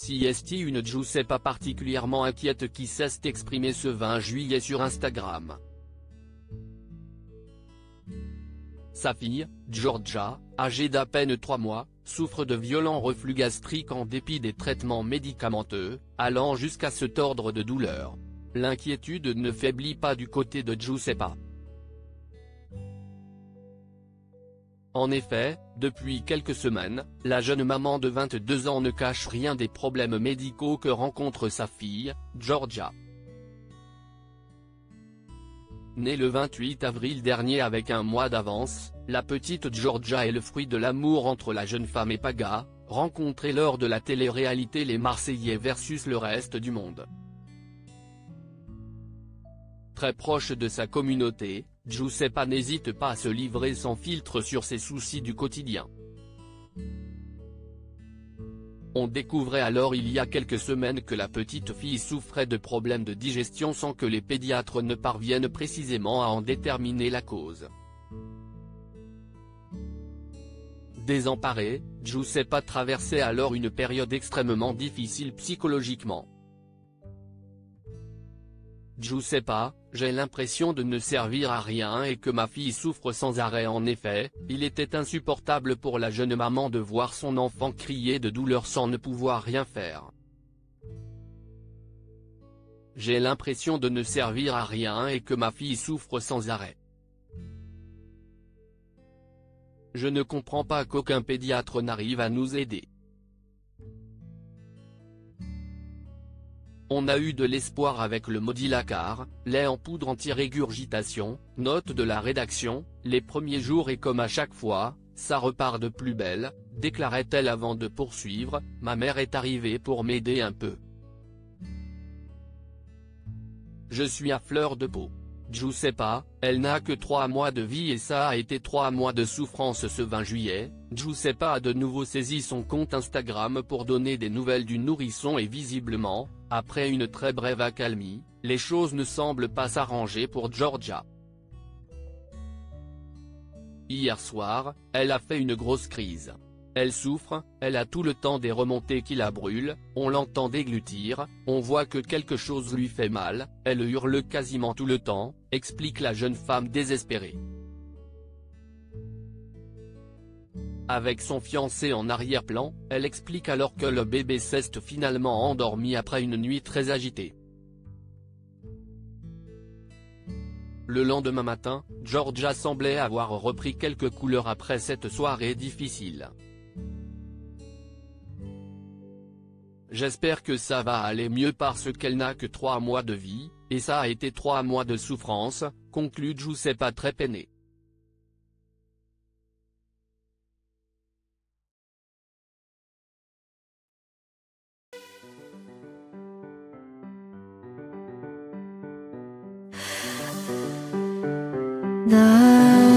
Si est une Giuseppa particulièrement inquiète qui s'est exprimée ce 20 juillet sur Instagram. Sa fille, Giorgia, âgée d'à peine 3 mois, souffre de violents reflux gastriques en dépit des traitements médicamenteux, allant jusqu'à se tordre de douleur. L'inquiétude ne faiblit pas du côté de Giuseppa. En effet, depuis quelques semaines, la jeune maman de 22 ans ne cache rien des problèmes médicaux que rencontre sa fille, Giorgia. Née le 28 avril dernier avec un mois d'avance, la petite Giorgia est le fruit de l'amour entre la jeune femme et Paga, rencontré lors de la télé-réalité Les Marseillais versus le reste du monde. Très proche de sa communauté, Giuseppa n'hésite pas à se livrer sans filtre sur ses soucis du quotidien. On découvrait alors il y a quelques semaines que la petite fille souffrait de problèmes de digestion sans que les pédiatres ne parviennent précisément à en déterminer la cause. Désemparée, Giuseppa traversait alors une période extrêmement difficile psychologiquement. Giuseppa, j'ai l'impression de ne servir à rien et que ma fille souffre sans arrêt. En effet, il était insupportable pour la jeune maman de voir son enfant crier de douleur sans ne pouvoir rien faire. J'ai l'impression de ne servir à rien et que ma fille souffre sans arrêt. Je ne comprends pas qu'aucun pédiatre n'arrive à nous aider. On a eu de l'espoir avec le Modilacar, lait en poudre anti-régurgitation, note de la rédaction, les premiers jours et comme à chaque fois, ça repart de plus belle, déclarait-elle avant de poursuivre, ma mère est arrivée pour m'aider un peu. Je suis à fleur de peau. Giuseppa, elle n'a que 3 mois de vie et ça a été 3 mois de souffrance ce 20 juillet, Giuseppa a de nouveau saisi son compte Instagram pour donner des nouvelles du nourrisson et visiblement, après une très brève accalmie, les choses ne semblent pas s'arranger pour Giorgia. Hier soir, elle a fait une grosse crise. Elle souffre, elle a tout le temps des remontées qui la brûlent, on l'entend déglutir, on voit que quelque chose lui fait mal, elle hurle quasiment tout le temps, explique la jeune femme désespérée. Avec son fiancé en arrière-plan, elle explique alors que le bébé s'est finalement endormi après une nuit très agitée. Le lendemain matin, Giorgia semblait avoir repris quelques couleurs après cette soirée difficile. J'espère que ça va aller mieux parce qu'elle n'a que 3 mois de vie, et ça a été 3 mois de souffrance, conclut Giuseppa très peinée. 나